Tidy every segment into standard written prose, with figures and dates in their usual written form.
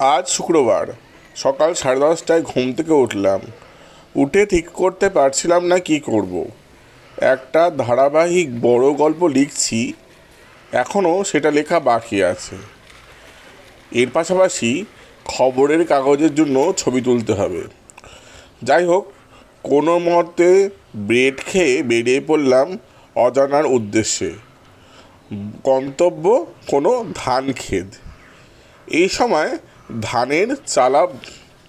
আজ শুক্রবার সকাল 10:30টায় ঘুম থেকে উঠলাম। উঠে ঠিক করতে পারছিলাম না কি করব। একটা ধারাবাহিক বড় গল্প লিখছি, এখনও সেটা লেখা বাকি আছে। এর পাশাপাশি খবরের কাগজের জন্য ছবি তুলতে হবে। যাই হোক, কোনো মতে ব্রেড খেয়ে বেরিয়ে পড়লাম অজানার উদ্দেশ্যে। গন্তব্য কোনো ধান ক্ষেত। এই সময় ধানের চালা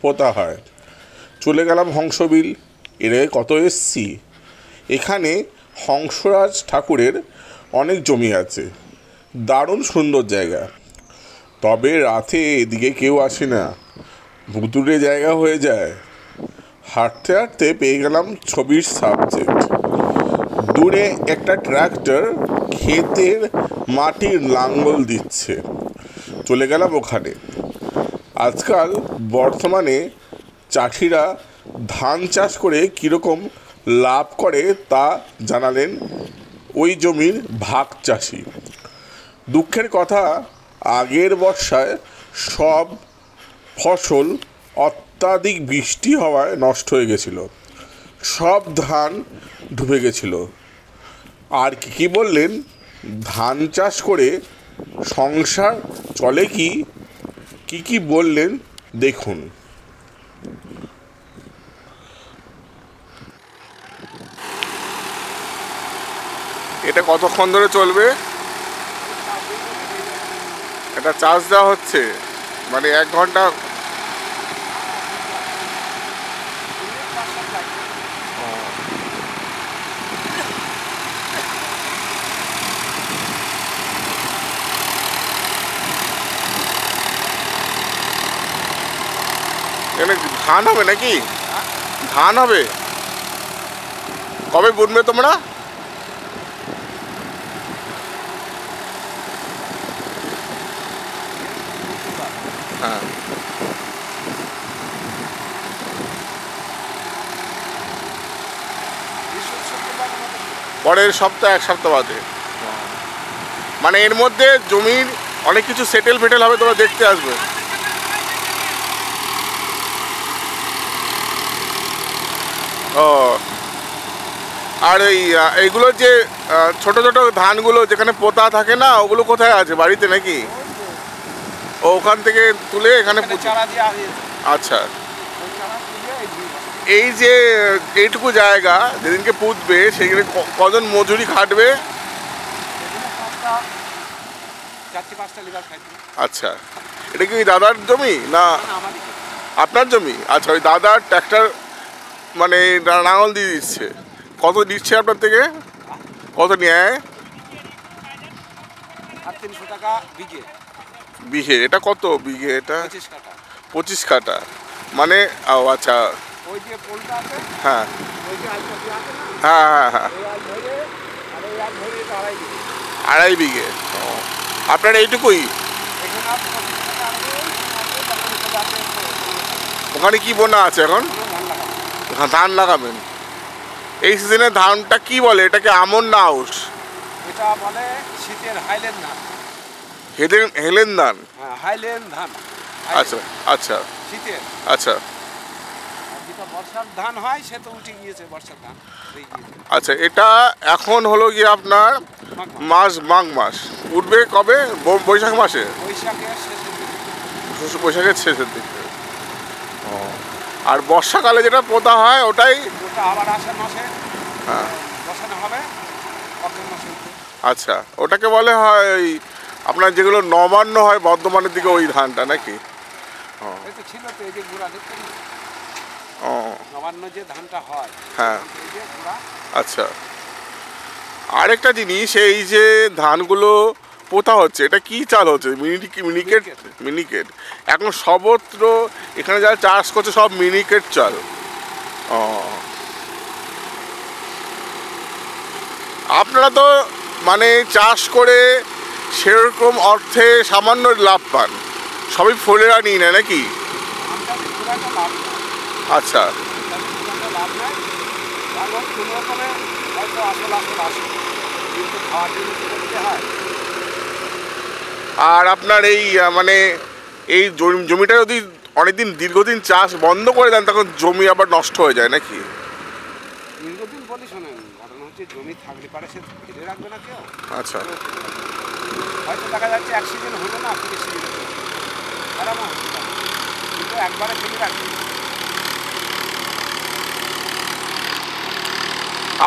পোতা হয়। চলে গেলাম হংসবিল। এর আগে কত এসছি। এখানে হংসরাজ ঠাকুরের অনেক জমি আছে, দারুণ সুন্দর জায়গা। তবে রাতে এদিকে কেউ আসে না, ভুতুড়ে জায়গা হয়ে যায়। হাঁটতে হাঁটতে পেয়ে গেলাম ছবির সাবজেক্ট। দূরে একটা ট্রাক্টর ক্ষেতের মাটির লাঙ্গল দিচ্ছে। চলে গেলাম ওখানে। আজকাল বর্তমানে চাষিরা ধান চাষ করে কীরকম লাভ করে তা জানালেন ওই জমির ভাগ চাষি। দুঃখের কথা, আগের বর্ষায় সব ফসল অত্যাধিক বৃষ্টি হওয়ায় নষ্ট হয়ে গেছিল। সব ধান ডুবে গেছিল। আর কি বললেন, ধান চাষ করে সংসার চলে কি বললেন দেখুন। এটা কতক্ষণ ধরে চলবে? এটা চার্জ দেওয়া হচ্ছে, মানে 1 ঘন্টা। এখানে ধান হবে নাকি? ধান হবে? কবে বুনবে তোমরা? হ্যাঁ, পরের সপ্তাহ, 1 সপ্তাহ বাদে। মানে এর মধ্যে জমির অনেক কিছু সেটেল ফেটেল হবে, তোমরা দেখতে আসবে। ও, আর এইগুলো যে ছোট ছোট ধানগুলো যেখানে পোতা থাকে না, ওগুলো কোথায় আছে? বাড়িতে নাকি? ও, ওখান থেকে তুলে এখানে। আচ্ছা, এই যে এইটুকু জায়গা যেদিনকে পুঁতবে সেখানে কজন মজুরি খাটবে? আচ্ছা, এটা কি দাদার জমি না আপনার জমি? আচ্ছা, ওই দাদার ট্র্যাক্টর মানে লাঙল দিয়ে দিচ্ছে। কত দিচ্ছে আপনার থেকে? কত নেয়? 300 টাকা বিঘে। বিঘে? এটা কত বিঘে? এটা 25 কাঠা। 25 কাঠা মানে? ও আচ্ছা। ওই যে পোলটা আছে, হ্যাঁ ওই যে আইপি আছে না, হ্যাঁ হ্যাঁ হ্যাঁ, ওই আই ধরে আর ওই আই ধরে এটা 2.5 বিঘে। 2.5 বিঘে। ও, আপনার এইটুকুই? এখানে আর 25 টাকা আছে, ওখানে কি বোনা আছে এখন? ধান লাগাবেন? এই সিজনে ধানটা কি বলে, এটাকে আমন না আউশ? এটা বলে শীতের হাইল্যান্ড ধান। হেলেন ধান? হ্যাঁ, হাইল্যান্ড ধান। আচ্ছা আচ্ছা শীতের। আচ্ছা আর যেটা বর্ষার ধান হয় সে তো উঠে গিয়েছে, বর্ষার ধান হয়ে গিয়েছে। আচ্ছা, এটা এখন হলো গিয়ে আপনার মাঘ মাস। উঠবে কবে? বৈশাখ মাসে? বৈশাখের শেষের দিকে। বৈশাখের শেষের দিকে। ও, আর বর্ষাকালে যেটা পোতা হয় ওটাই? ওটা আবার আষাঢ় মাসে হ্যাঁ, বসানো হবে, অগ্রহ মাসে। আচ্ছা, ওটাকে বলে হয় ওই আপনার যেগুলো নবান্ন হয় বর্ধমানের দিকে, ওই ধানটা নাকি? এই তো ছিল তো, এই যে গুঁড়া দেখতে না, ও নবান্ন যে ধানটা হয়। হ্যাঁ, এই যে গুঁড়া। আচ্ছা। আরেকটা জিনিস, এই যে ধানগুলো পোতা হচ্ছে, এটা কি চাল হচ্ছে? মিনিকেট? মিনিকেট। এখন সর্বত্র এখানে যারা চাষ করছে সব মিনিকেট চাল। ও, আপনারা তো মানে চাষ করে সেরকম অর্থে সামান্য লাভ পান, সবই ফলেরা নিয়ে নেয় নাকি? ধানটা খুব একটা লাভ নেই। আচ্ছা, লাভ নাই, কারণ কোনো রকমে হয়তো আসল আসে, কিন্তু খাওয়ার জন্য করতে হয়। আর আপনার এই মানে এই জমিটা যদি অনেকদিন দীর্ঘদিন চাষ বন্ধ করে দেন তখন জমি আবার নষ্ট হয়ে যায় নাকি? দীর্ঘদিন বলি শোনেন, ঘটনা হচ্ছে জমি থাকলে পারে সে ফেলে রাখবে না কেউ। আচ্ছা। হয়তো দেখা যাচ্ছে এক সিজন হলো না, পুরো সিজন খারাপও হচ্ছে না, কিন্তু একবারে ফেলে রাখবে।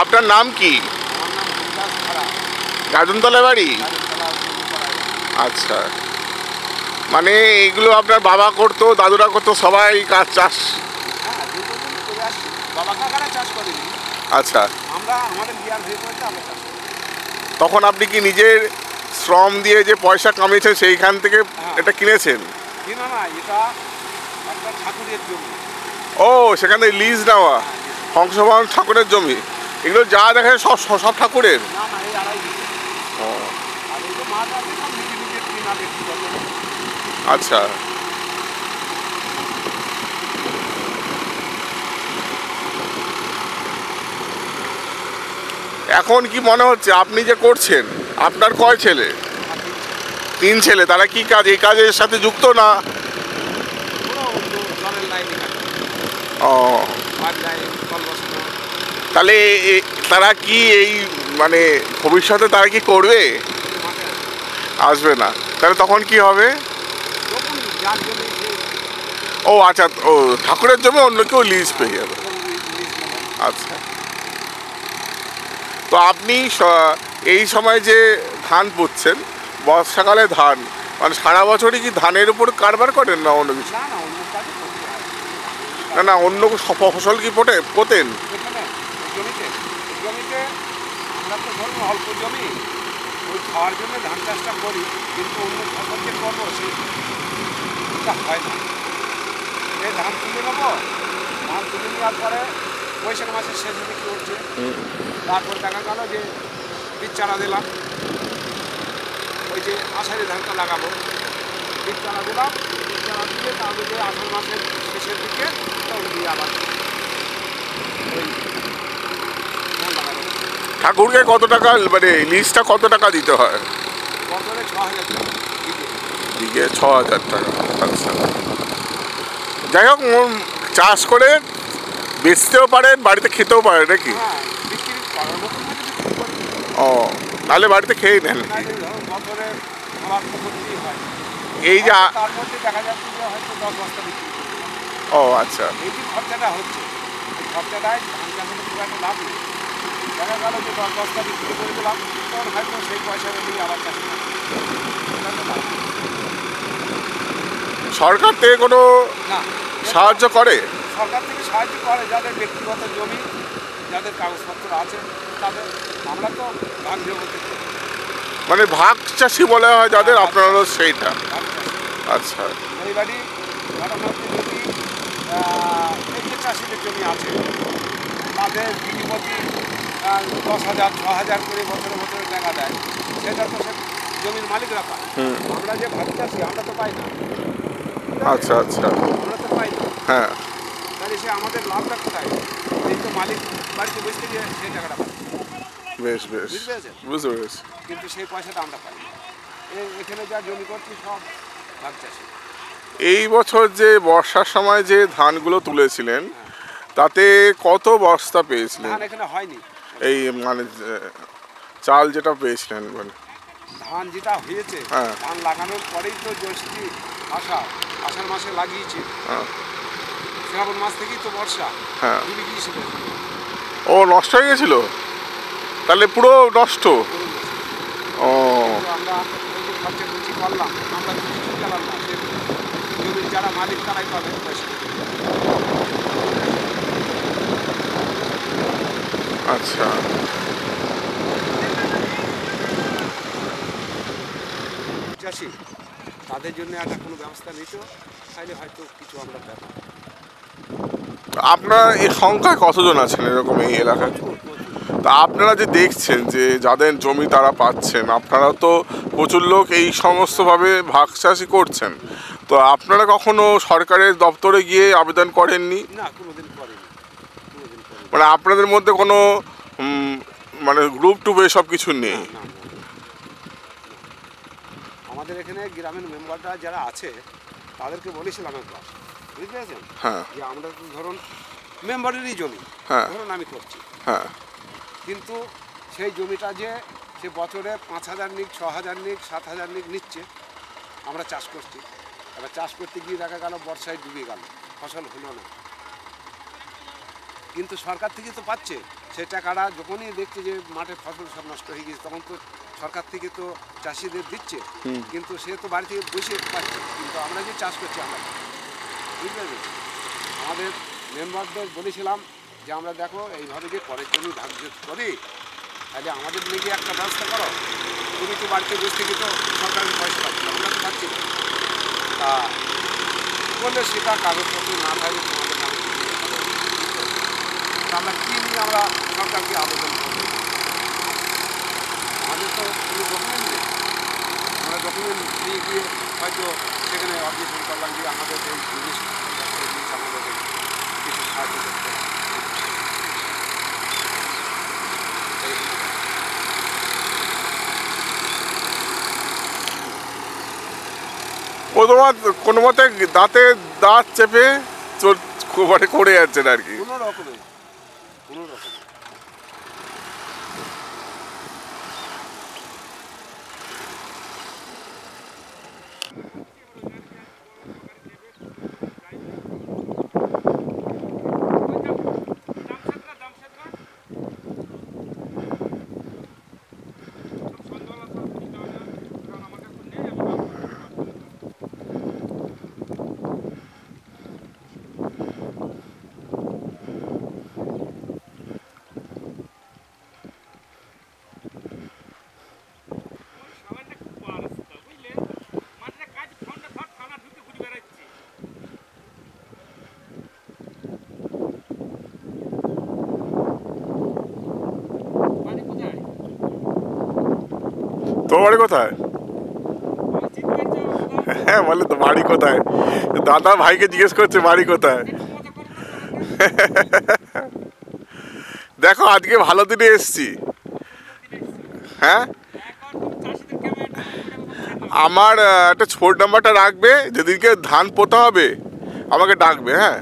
আপনার নাম কি? আমার নাম হরিদাস খারাপ, গাজনতলা বাড়ি? আচ্ছা, মানে এগুলো আপনার বাবা করতো, দাদুরা করতো, সবাই কাজ চাষ? হ্যাঁ, দীর্ঘদিন করে আসছি। বাবা কাকারা চাষ করেনি, আচ্ছা। আমরা আমাদের বিয়ার হয়ে পড়তে আমরা চাষ করি। তখন আপনি কি নিজের শ্রম দিয়ে যে পয়সা কামিয়েছেন সেইখান থেকে এটা কিনেছেন? কিনা না, এটা একটা ঠাকুরের জমি। ও, সেখানে লিজ নেওয়া হংসবাহন ঠাকুরের জমি? এগুলো যা দেখে সব সব ঠাকুরের? না না, এই আড়াই বিঘে। ও আর এই যে মাছ আছে সব নিজে নিজে কিনা ব্যক্তিগত। আচ্ছা। এখন কি মনে হচ্ছে আপনি যে করছেন, আপনার কয় ছেলে? 3 ছেলে। তারা কি কাজ, এই কাজের সাথে যুক্ত না? পুরো জলের লাইনে কাটে, ও, মাছ যায়, কল বসানো। তাহলে তারা কি এই মানে ভবিষ্যতে তারা কি করবে? মাঠে আসবে না? তাহলে তখন কি হবে? তখন যার জমি সে ও আচ্ছা, ও ঠাকুরের জমি অন্য কেউ লিজ পেয়ে যাবে। তখন লিজ নেবে। আচ্ছা। তো আপনি এই সময় যে ধান পুঁতছেন, বর্ষাকালে ধান, মানে সারা বছরই কি ধানের উপর কারবার করেন না অন্য কিছু? না না, অন্য কাজে করতে হয়। না, অন্য ফসল কি পোতেন? এখানে জমিতে জমিতে আমরা তো ধরুন অল্প জমি, ওই খাওয়ার জন্য ধান চাষটা করি, কিন্তু অন্য ফসল যে করবো সেটা হয় না। এই ধান তুলে নেবো, ধান তুলে নেওয়ার পরে বৈশাখ মাসের শেষে বিক্রি হচ্ছে। তারপর দেখা গেল যে বীজ চারা দিলাম, ওই যে আষাঢ়ি ধানটা লাগাবো, বীজ চারা দিলাম, বীজ চারা দিয়ে তারপরে যে আষাঢ় মাসের শেষের দিকে তখন দিয়ে আবার ওই ধান লাগাবো। ঠাকুরকে কত টাকা, মানে লিজটা কত টাকা দিতে হয়? বছরে 6,000 টাকা বিঘে। দিকে 6,000 টাকা। আচ্ছা। যাই হোক, চাষ করে বেচতেও পারেন, বাড়িতে খেতেও পারেন নাকি? হ্যাঁ, বিক্রি করার মতন হয়তো বিক্রি করি, ও, তাহলে বাড়িতে খেয়ে নেন? নাহলে ধরুন বছরে আমার তো করতেই হয়। এই যে তার মধ্যে দেখা যাচ্ছে যে হয়তো 10 বস্তা বিক্রি করি। ও আচ্ছা। এই যে খরচাটা হচ্ছে, এই খরচাটাই ধান চাষে খুব একটা লাভ নেই। দেখা গেল যে 10 বস্তা বিক্রি করে দিলাম, তখন হয়তো সেই পয়সা দিয়ে আবার চাষ করি। এটা তো লাভ নেই। সরকার থেকে কোনো না, সাহায্য করে? সরকার থেকে সাহায্য করে যাদের ব্যক্তিগত জমি, যাদের কাগজপত্র আছে তাদের। আমরা তো ভাগ জগতে মানে ভাগ চাষি বলা হয় যাদের, আপনারও সেইটা? ভাগ চাষি। আচ্ছা। এই বাড়ি ঘটনা হচ্ছে যদি এই যে চাষিদের জমি আছে তাদের বিধিপতি 10,000 6,000 করে বছরে বছরে টাকা দেয়, সেটা তো সে জমির মালিকরা পায়। আমরা যে ভাগ চাষি আমরা তো পাই না। আচ্ছা আচ্ছা। আমরা তো পাই না, হ্যাঁ, তাহলে সে আমাদের লাভটা কোথায়? এই তো মালিক বাড়িতে বসতে গিয়ে সেই টাকাটা পায়। বেশ বেশ, বুঝতে পেরেছেন? বুঝতে পেরেছি। কিন্তু সেই পয়সাটা আমরা পাই না। এখানে যা জমি করছি সব ভাগ চাষি। এই বছর যে বর্ষার সময় যে ধানগুলো তুলেছিলেন, তাতে কত বস্তা পেয়েছিলেন? ধান এখানে হয়নি। এই মানে চাল যেটা পেয়েছিলেন মানে? ধান যেটা হয়েছে, হ্যাঁ। ধান লাগানোর পরেই তো জ্যৈষ্ঠী আষাঢ় মাসে লাগিয়েছে, হ্যাঁ শ্রাবণ মাস থেকেই তো বর্ষা হ্যাঁ। ডুবে গিয়েছিল। ও, নষ্ট হয়ে গেছিল? তাহলে পুরো নষ্ট? ও কিন্তু আমরা ওই যে খরচা খুচি করলাম, আমরা তো কিছু গেলাম না, সে জমির যারা মালিক তারাই পাবে পয়সা। আচ্ছা। চাষি তাদের জন্য একটা কোনো ব্যবস্থা নিত, তাহলে হয়তো কিছু আমরা পেতাম। আপনার এই সংখ্যায় কতজন আছেন এরকম এই এলাকায়? তা আপনারা যে দেখছেন যে যাদের জমি তারা পাচ্ছেন, আপনারা তো প্রচুর লোক এই সমস্তভাবে ভাগ চাষি করছেন, তো আপনারা কখনো সরকারের দপ্তরে গিয়ে আবেদন করেননি? না, কোনোদিন করেনি, কোনোদিন করেনি। মানে আপনাদের মধ্যে কোনো মানে গ্রুপ টুপ এসব কিছু নেই? না, আমাদের এখানে গ্রামের মেম্বাররা যারা আছে তাদেরকে বলেছিলাম একবার, বুঝতে পেরেছেন, হ্যাঁ যে আমরা তো ধরুন মেম্বারেরই জমি, হ্যাঁ ধরুন আমি করছি, হ্যাঁ কিন্তু সেই জমিটা যে সে বছরে 5,000 নিক, 6,000 নিক, 7,000 নিক নিচ্ছে, আমরা চাষ করছি। এবার চাষ করতে গিয়ে দেখা গেল বর্ষায় ডুবে গেল, ফসল হলো না, কিন্তু সরকার থেকে তো পাচ্ছে সেই টাকাটা। যখনই দেখছে যে মাঠে ফসল সব নষ্ট হয়ে গেছে, তখন তো সরকার থেকে তো চাষিদের দিচ্ছে, কিন্তু সে তো বাড়ি থেকে বসে পাচ্ছে, কিন্তু আমরা যে চাষ করছি আমরা, বুঝতে পেরেছেন। আমাদের মেম্বারদের বলেছিলাম যে আমরা দেখো এইভাবে যে পরের জন্য ভাগ্য করি, তাহলে আমাদের লেগে একটা ব্যবস্থা করো। তুমি তো বাড়িতে বসে থেকে তো সরকারের পয়সা পাচ্ছি, আমরা তো পাচ্ছি না। তা বললে সেটা কাগজপত্র না থাকলে তোমাদের নামে আমরা কী নিয়ে আমরা সরকারকে আবেদন করব? আমাদের তো কোনো ডকুমেন্ট নেই। আমরা ডকুমেন্ট নিয়ে গিয়ে হয়তো সেখানে অবজেকশন করলাম যে আমাদের এই জিনিস আমাদের কিছু সাহায্য করতে হবে। ও তোমার কোনো মতে দাঁতে দাঁত চেপে মানে করে যাচ্ছেন আর কি। কোনো রকমে কোনো রকমে তোমার বাড়ি কোথায়? হ্যাঁ বলে তো বাড়ি কোথায়, দাদা ভাইকে জিজ্ঞেস করছে বাড়ি কোথায়। দেখো আজকে ভালো দিনে এসছি। হ্যাঁ আমার একটা ছোট নাম্বারটা রাখবে, যেদিনকে ধান পোতা হবে আমাকে ডাকবে। হ্যাঁ।